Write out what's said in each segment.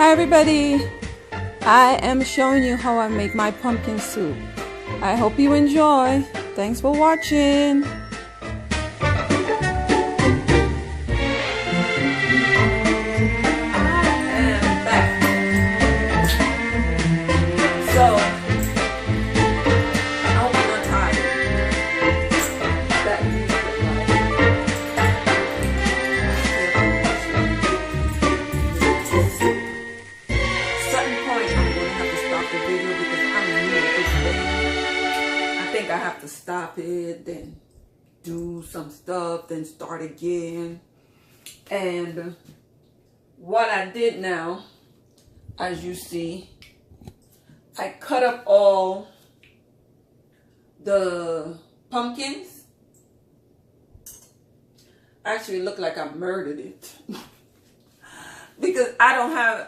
Hi everybody! I am showing you how I make my pumpkin soup. I hope you enjoy. Thanks for watching. I have to stop it, then do some stuff, then start again. And what I did now, as you see, I cut up all the pumpkins. Actually, it looked like I murdered it because I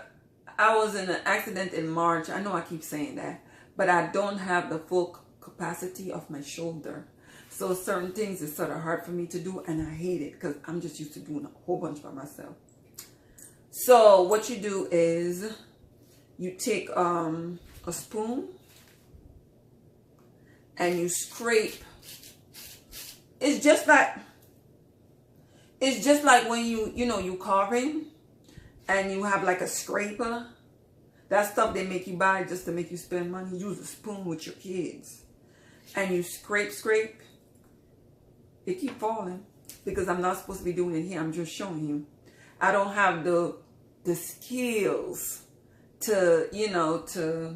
was in an accident in March. I know I keep saying that, but I don't have the full capacity of my shoulder, so certain things is sort of hard for me to do, and I hate it because I'm just used to doing a whole bunch by myself. So what you do is you take a spoon and you scrape. It's just like when you carving and you have like a scraper. That stuff they make you buy just to make you spend money. Use a spoon with your kids. And you scrape. It keep falling because I'm not supposed to be doing it here. I'm just showing you. I don't have the skills to, to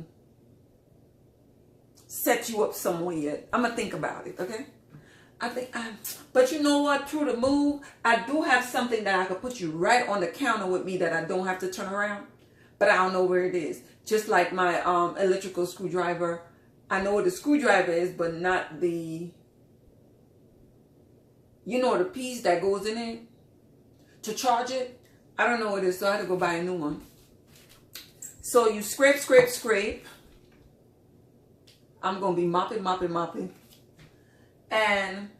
set you up somewhere yet. I'm going to think about it, okay? But you know what? Through the move, I do have something that I could put you right on the counter with me that I don't have to turn around. But I don't know where it is. Just like my electrical screwdriver. I know where the screwdriver is, but not the, the piece that goes in it to charge it. I don't know what it is, so I had to go buy a new one. So you scrape. I'm going to be mopping. And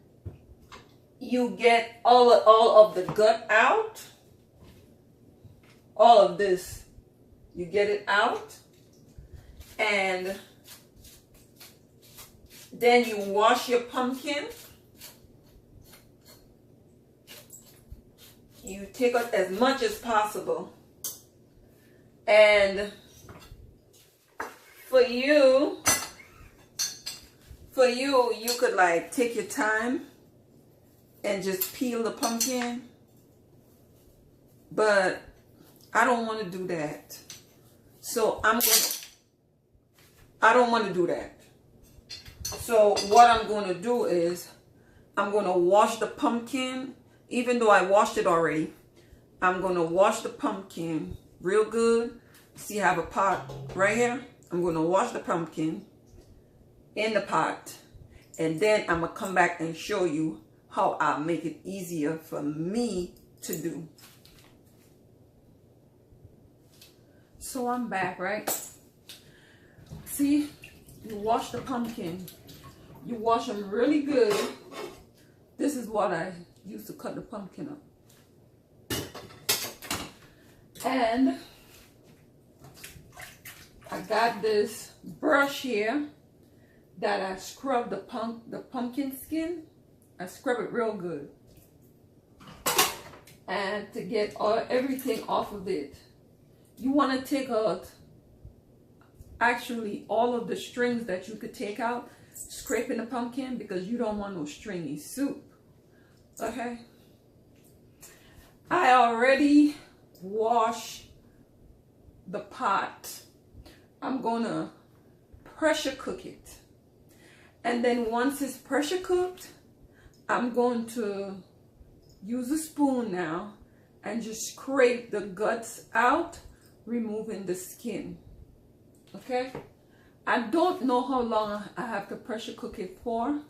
you get all of the gut out. All of this. You get it out. And then you wash your pumpkin. You take out as much as possible. And for you could like take your time and just peel the pumpkin. But I don't want to do that. So I don't want to do that. So what I'm going to do is I'm going to wash the pumpkin. Even though I washed it already, I'm going to wash the pumpkin real good. See, I have a pot right here. I'm going to wash the pumpkin in the pot. And then I'm going to come back and show you how I make it easier for me to do. So I'm back, right? See, you wash the pumpkin. You wash them really good. This is what I use to cut the pumpkin up. And I got this brush here that I scrub the pumpkin skin. I scrub it real good. And to get everything off of it, you want to take out actually all of the strings that you could take out, scraping the pumpkin, because you don't want no stringy soup. Okay? I already washed the pot. I'm gonna pressure cook it. And then once it's pressure cooked, I'm going to use a spoon now and just scrape the guts out, removing the skin. Okay? I don't know how long I have to pressure cook it for,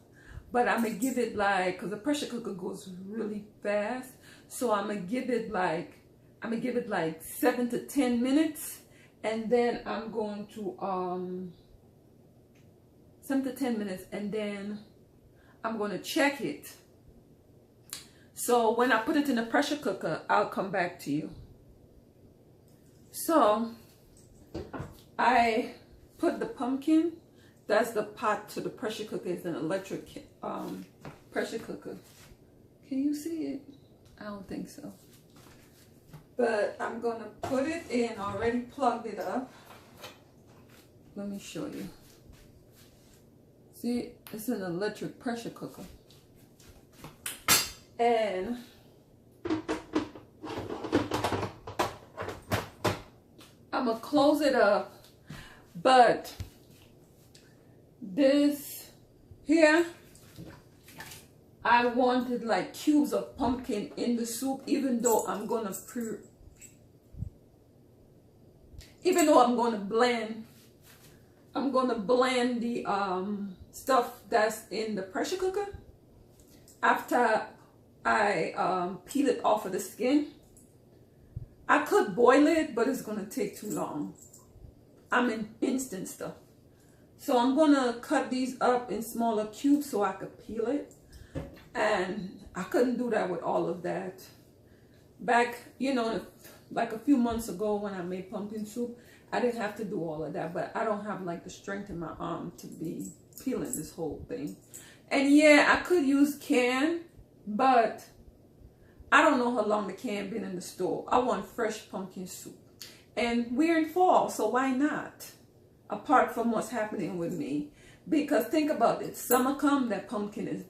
but I'm gonna give it like, because the pressure cooker goes really fast, so I'm gonna give it like 7 to 10 minutes, and then I'm going to 7 to 10 minutes, and then I'm going to check it. So when I put it in the pressure cooker, I'll come back to you. So I put the pumpkin, that's the pot to the pressure cooker. It's an electric pressure cooker. Can you see it? I don't think so. But I'm gonna put it in, already plugged it up. Let me show you. See, it's an electric pressure cooker. And I'm gonna close it up, but this here, I wanted like cubes of pumpkin in the soup, even though I'm gonna blend the stuff that's in the pressure cooker after I peel it off of the skin. I could boil it, but it's gonna take too long. I'm in instant stuff. So I'm gonna cut these up in smaller cubes so I could peel it. And I couldn't do that with all of that. Back, you know, like a few months ago when I made pumpkin soup, I didn't have to do all of that, but I don't have like the strength in my arm to be peeling this whole thing. And yeah, I could use can, but I don't know how long the can been in the store. I want fresh pumpkin soup. And we're in fall, so why not? Apart from what's happening with me. Because think about it, summer come, that pumpkin is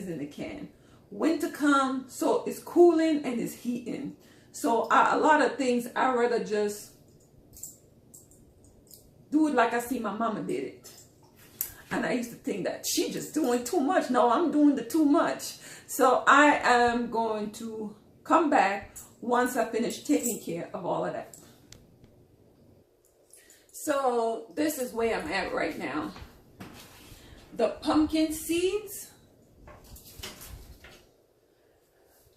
in the can. Winter come, so it's cooling and it's heating. So a lot of things, I'd rather just do it like I see my mama did it. And I used to think that she just doing too much. No, I'm doing the too much. So I am going to come back once I finish taking care of all of that. So this is where I'm at right now. The pumpkin seeds,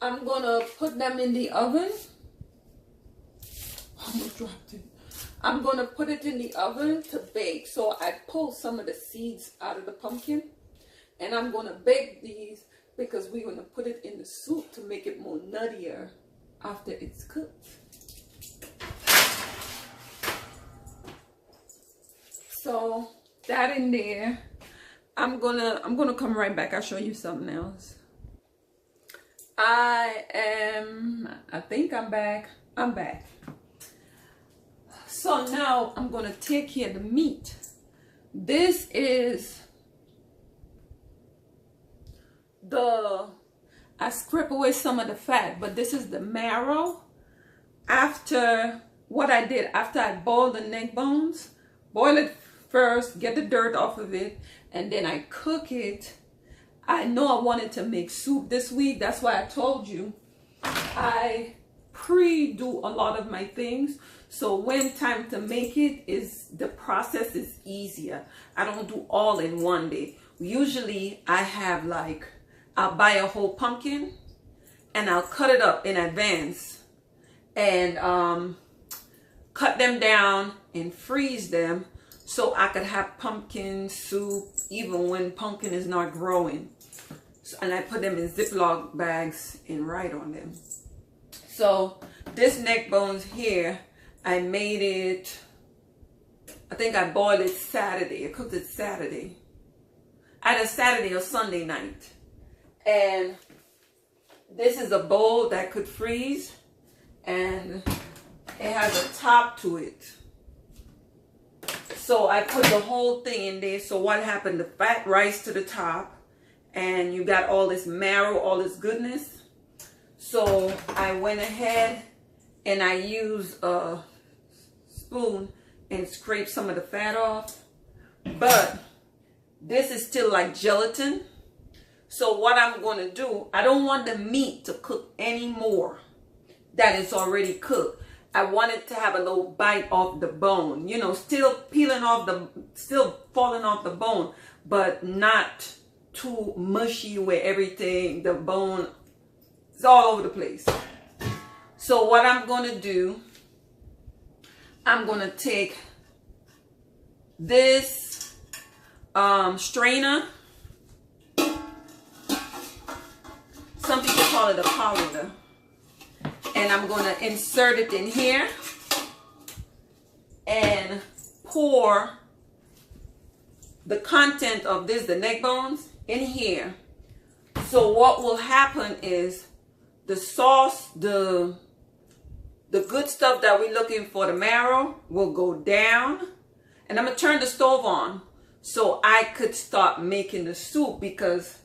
I'm gonna put them in the oven. I almost dropped it. I'm gonna put it in the oven to bake. So I pulled some of the seeds out of the pumpkin, and I'm gonna bake these because we're gonna put it in the soup to make it more nuttier after it's cooked. So that in there. I'm gonna come right back. I'll show you something else. I think I'm back. I'm back. So now I'm gonna take here the meat. This is I scrape away some of the fat, but this is the marrow. After what I did, after I boiled the neck bones, boil it first, get the dirt off of it, and then I cook it. I know I wanted to make soup this week. That's why I told you I pre-do a lot of my things. So when time to make it is, the process is easier. I don't do all in one day. Usually I have like, I'll buy a whole pumpkin and I'll cut it up in advance and cut them down and freeze them, so I could have pumpkin soup even when pumpkin is not growing. So, and I put them in Ziploc bags and write on them. So this neck bones here, I made it, I think I boiled it Saturday. I cooked it Saturday. Either Saturday or Sunday night. And this is a bowl that could freeze. And it has a top to it. So I put the whole thing in there. So what happened? The fat rise to the top, and you got all this marrow, all this goodness. So I went ahead and I used a spoon and scraped some of the fat off. But this is still like gelatin. So what I'm going to do, I don't want the meat to cook anymore that is already cooked. I want it to have a little bite off the bone, you know, still peeling off still falling off the bone, but not too mushy where everything, the bone is all over the place. So what I'm going to do, I'm going to take this strainer. Some people call it a colander. And I'm going to insert it in here and pour the content of this, the neck bones, in here. So what will happen is the sauce, the good stuff that we're looking for, the marrow, will go down. And I'm going to turn the stove on so I could start making the soup, because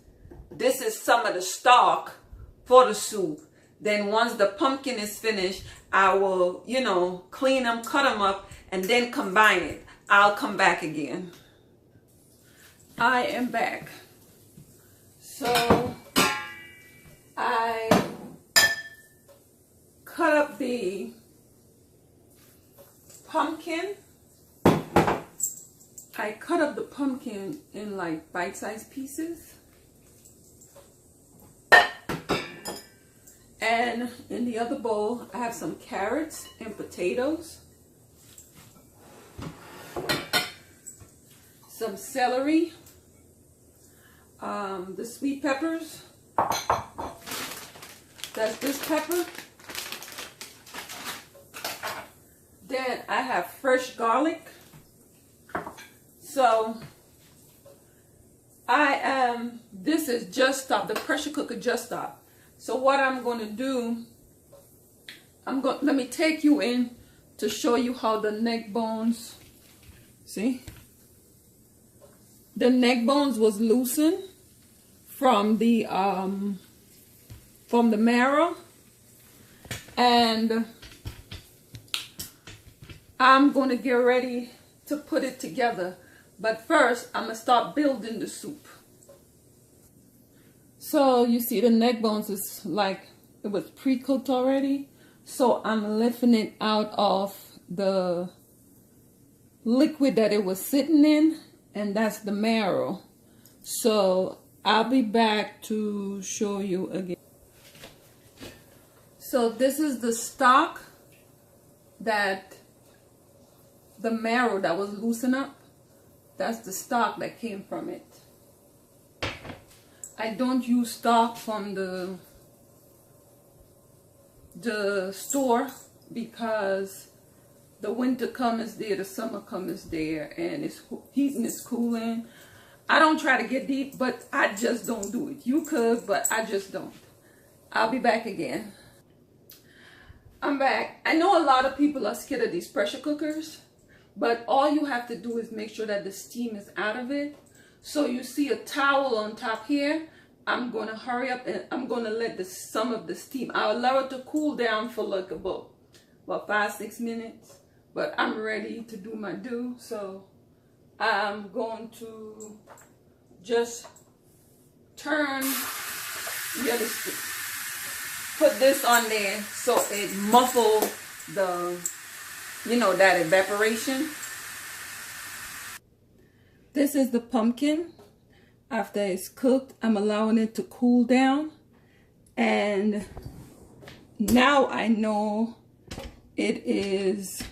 this is some of the stock for the soup. Then once the pumpkin is finished, I will, you know, clean them, cut them up, and then combine it. I'll come back again. I am back. So I cut up the pumpkin. I cut up the pumpkin in like bite-sized pieces. And in the other bowl, I have some carrots and potatoes, some celery, the sweet peppers. That's this pepper. Then I have fresh garlic. So this is just stopped. The pressure cooker just stopped. So what I'm going to do, let me take you in to show you how the neck bones, see? The neck bones was loosened from the marrow, and I'm going to get ready to put it together. But first, I'm going to start building the soup. So you see the neck bones is like it was pre-cooked already. So I'm lifting it out of the liquid that it was sitting in, and that's the marrow. So I'll be back to show you again. So this is the stock, that the marrow that was loosened up. That's the stock that came from it. I don't use stock from the store, because the winter comes there, the summer comes there, and it's heating, it's cooling. I don't try to get deep, but I just don't do it. You could, but I just don't. I'll be back again. I'm back. I know a lot of people are scared of these pressure cookers, but all you have to do is make sure that the steam is out of it. So you see a towel on top here. I'm going to hurry up and I'm going to let some of the steam, I'll allow it to cool down for like about 5-6 minutes. But I'm ready to do my do. So I'm going to just turn, put this on there so it muffles the, that evaporation. This is the pumpkin. After it's cooked, I'm allowing it to cool down. And now I know it is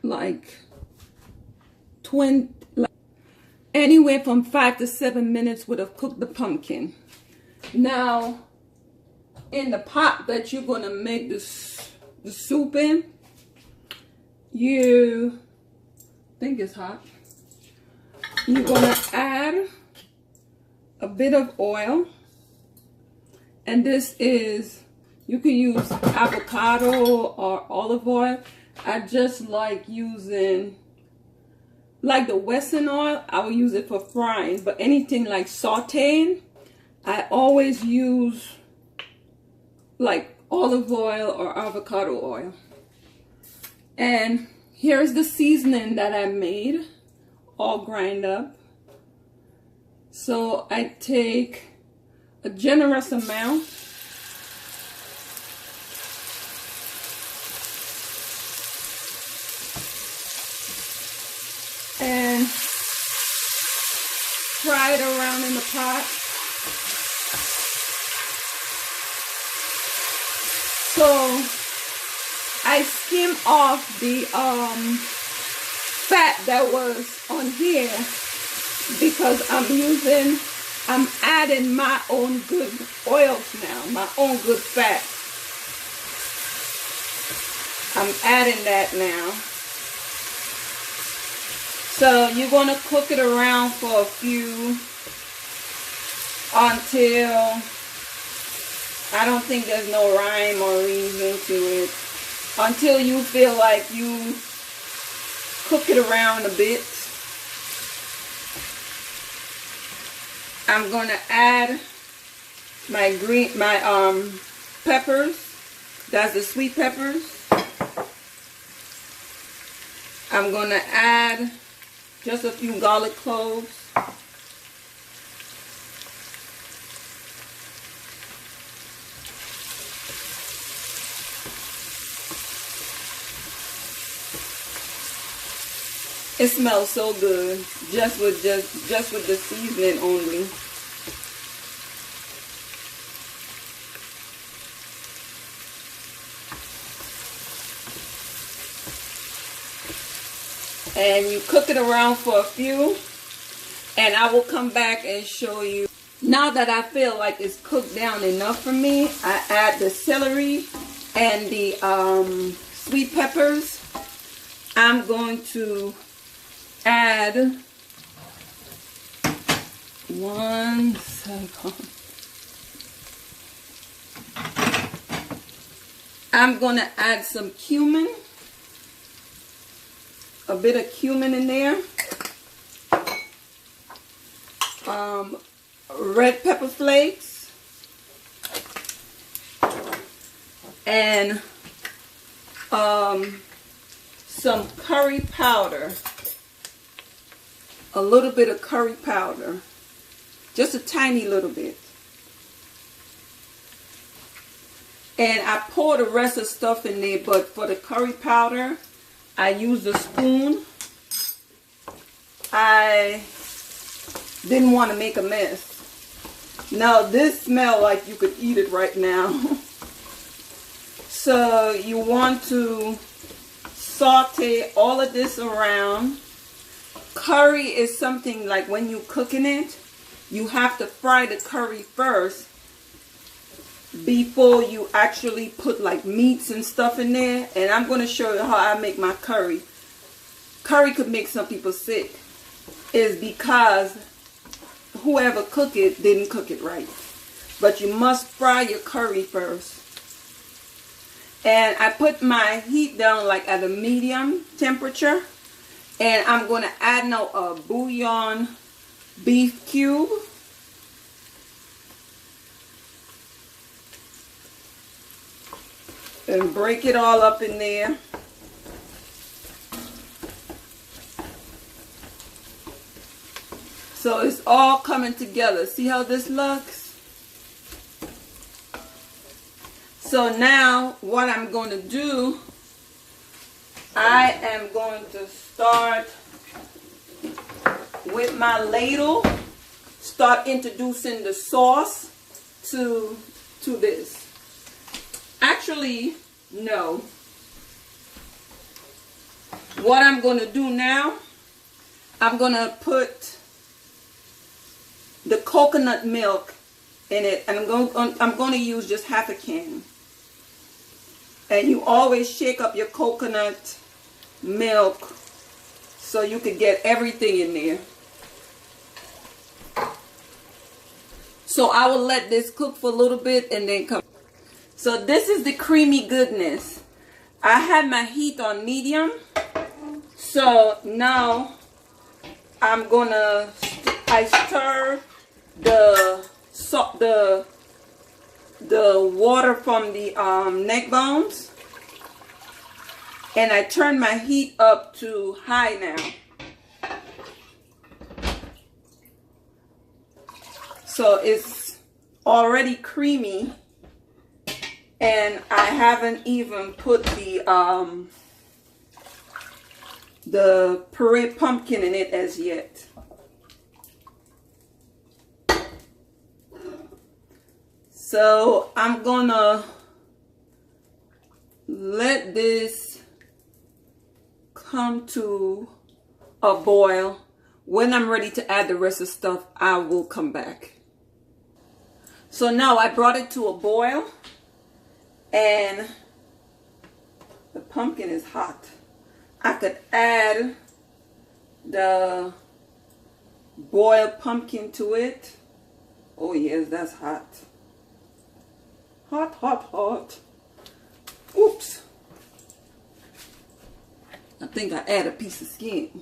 like anywhere from 5 to 7 minutes would have cooked the pumpkin. Now, in the pot that you're going to make the soup in, you think it's hot. You're going to add a bit of oil. And this is, you can use avocado or olive oil. I just like using, like the Western oil, I will use it for frying. But anything like sauteing, I always use like olive oil or avocado oil. And here's the seasoning that I made, all grind up. So I take a generous amount. And fry it around in the pot. So I skim off the fat that was on here because I'm adding my own good oils now, my own good fat. I'm adding that now. So you're going to cook it around for a few until, I don't think there's no rhyme or reason to it, until you feel like you cook it around a bit. I'm going to add my peppers. That's the sweet peppers. I'm going to add just a few garlic cloves. It smells so good, just with the seasoning only. And you cook it around for a few, and I will come back and show you. Now that I feel like it's cooked down enough for me, I add the celery and the sweet peppers. I'm going to add 1 second. I'm going to add some cumin. A bit of cumin in there. Red pepper flakes. And some curry powder. A little bit of curry powder. Just a tiny little bit. And I pour the rest of the stuff in there, but for the curry powder, I used a spoon. I didn't want to make a mess. Now this smells like you could eat it right now. So you want to saute all of this around. Curry is something like when you're cooking it, you have to fry the curry first before you actually put like meats and stuff in there. And I'm going to show you how I make my curry. Curry could make some people sick. Is because whoever cooked it didn't cook it right. But you must fry your curry first. And I put my heat down like at a medium temperature. And I'm going to add now a bouillon beef cube. And break it all up in there. So it's all coming together. See how this looks? So now what I'm going to do, I am going to start with my ladle. Start introducing the sauce to this. Actually, no. What I'm going to do now, I'm going to put the coconut milk in it, and I'm going to use just half a can. And you always shake up your coconut milk so you can get everything in there. So I will let this cook for a little bit and then come. So this is the creamy goodness. I have my heat on medium. So now I'm gonna stir the water from the neck bones, and I turn my heat up to high now. So it's already creamy. And I haven't even put the puree pumpkin in it as yet. So I'm gonna let this come to a boil. When I'm ready to add the rest of the stuff, I will come back. So now I brought it to a boil. And the pumpkin is hot. I could add the boiled pumpkin to it. Oh yes, that's hot. Hot, hot, hot. Oops. I think I add a piece of skin.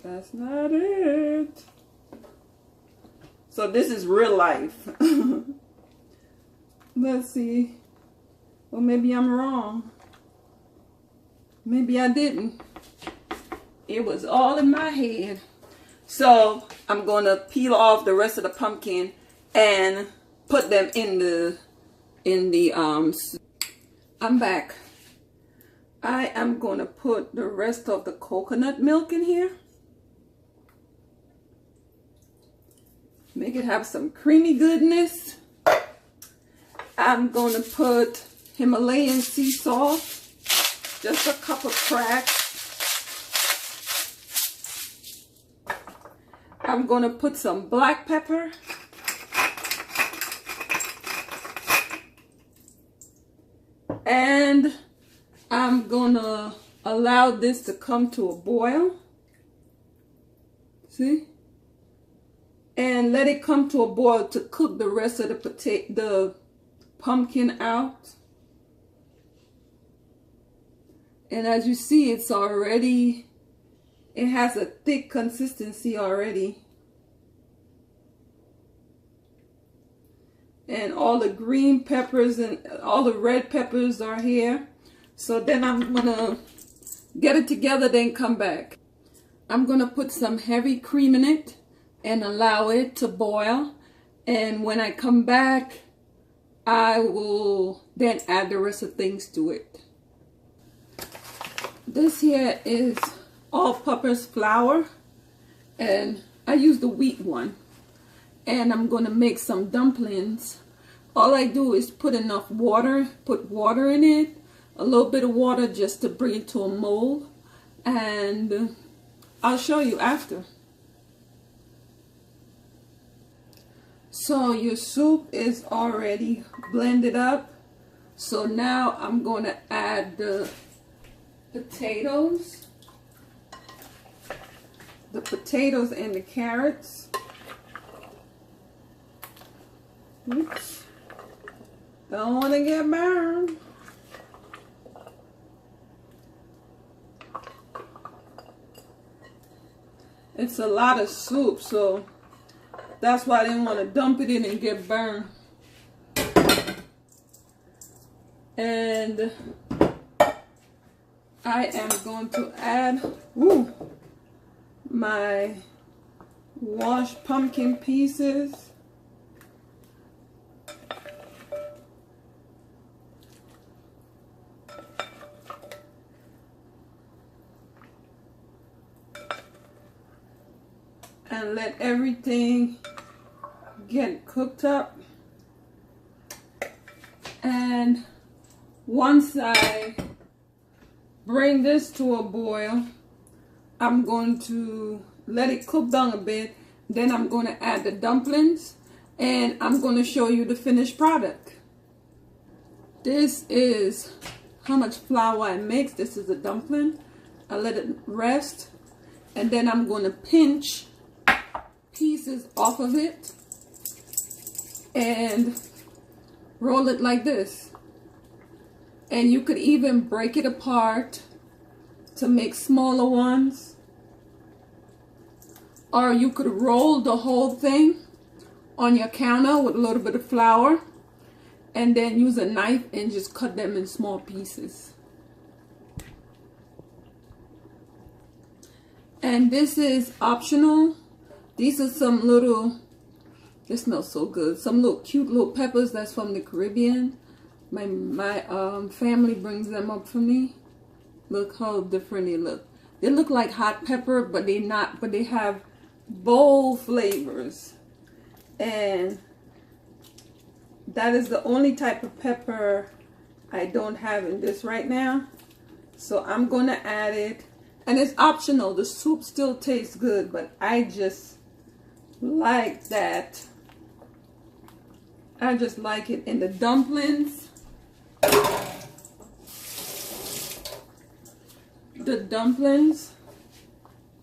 That's not it. So this is real life. Let's see. Well, maybe I'm wrong. Maybe I didn't. It was all in my head. So I'm going to peel off the rest of the pumpkin and put them in the I'm back. I am going to put the rest of the coconut milk in here. Make it have some creamy goodness. I'm going to put Himalayan sea salt, just a cup of cracks. I'm going to put some black pepper. And I'm going to allow this to come to a boil. See? And let it come to a boil to cook the rest of the pumpkin out. And as you see, it has a thick consistency already. And all the green peppers and all the red peppers are here. So then I'm gonna get it together, then come back. I'm gonna put some heavy cream in it and allow it to boil. And when I come back, I will then add the rest of things to it. This here is all-purpose flour, and I use the wheat one. And I'm going to make some dumplings. All I do is put enough water, put water in it, a little bit of water just to bring it to a mold, and I'll show you after. So your soup is already blended up. So now I'm going to add the potatoes. The potatoes and the carrots. Oops. Don't want to get burned. It's a lot of soup, so that's why I didn't want to dump it in and get burned. And I am going to add my washed pumpkin pieces. And let everything get cooked up. And once I bring this to a boil, I'm going to let it cook down a bit. Then I'm going to add the dumplings, and I'm going to show you the finished product. This is how much flour I mixed. This is a dumpling. I let it rest, and then I'm going to pinch pieces off of it and roll it like this. And you could even break it apart to make smaller ones, or you could roll the whole thing on your counter with a little bit of flour and then use a knife and just cut them in small pieces. And this is optional. These are some little, they smell so good, some little cute little peppers that's from the Caribbean. My family brings them up for me. Look how different they look. They look like hot pepper, but they're not, but they have bold flavors. And that is the only type of pepper I don't have in this right now. So I'm going to add it. And it's optional. The soup still tastes good, but I just like that. I just like it in the dumplings. the dumplings,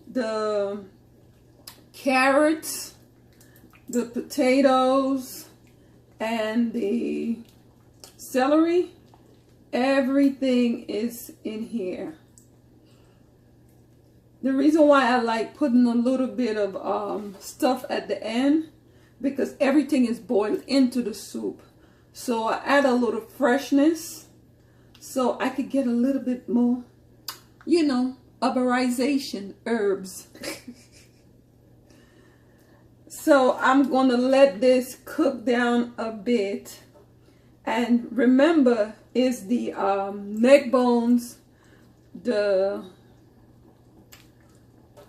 the carrots, the potatoes, and the celery. Everything is in here. The reason why I like putting a little bit of stuff at the end, because everything is boiled into the soup. So I add a little freshness so I could get a little bit more, you know, herborization, herbs. So I'm going to let this cook down a bit. And remember, is the neck bones, the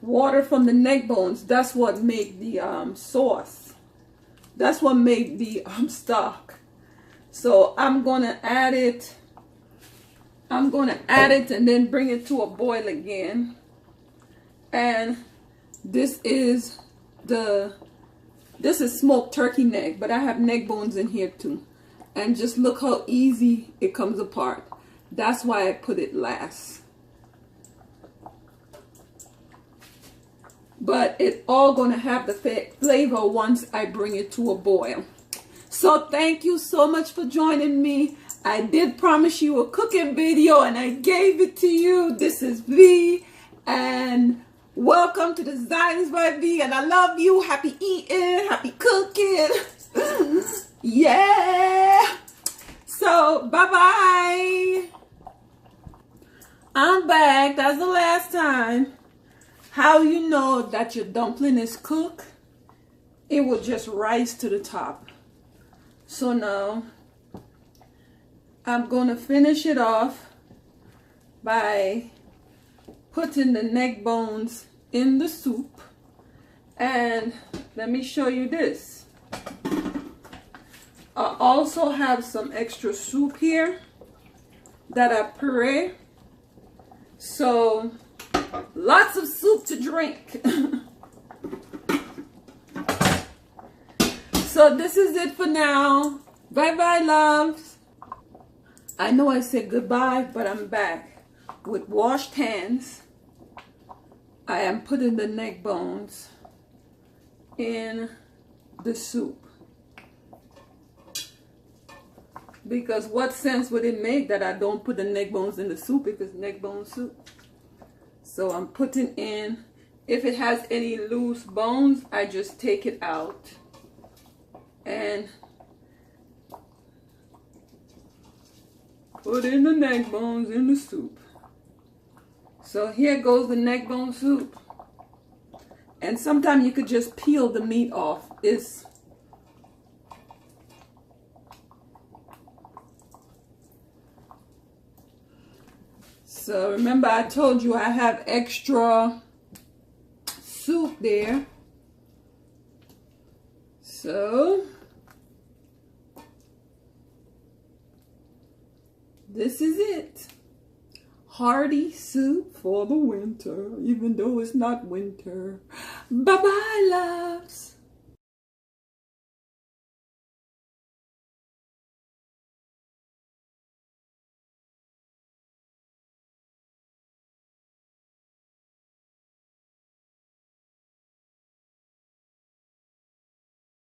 water from the neck bones, that's what make the sauce. That's what made the stock. So I'm going to add it. I'm going to add it and then bring it to a boil again. And this is smoked turkey neck, but I have neck bones in here too. And just look how easy it comes apart. That's why I put it last. But it's all going to have the flavor once I bring it to a boil. So thank you so much for joining me. I did promise you a cooking video and I gave it to you. This is V, and welcome to the Zionist by V, and I love you. Happy eating, happy cooking. Yeah. So bye-bye. I'm back. That's the last time. How you know that your dumpling is cooked? It will just rise to the top. So now I'm going to finish it off by putting the neck bones in the soup. And let me show you this. I also have some extra soup here that I puree. So lots of soup to drink. So this is it for now. Bye-bye, loves. I know I said goodbye, but I'm back with washed hands. I am putting the neck bones in the soup. Because what sense would it make that I don't put the neck bones in the soup if it's neck bone soup? So I'm putting in, if it has any loose bones, I just take it out. And put in the neck bones in the soup. So here goes the neck bone soup. And sometimes you could just peel the meat off. So remember I told you I have extra soup there. So this is it. Hearty soup for the winter, even though it's not winter. Bye-bye, loves.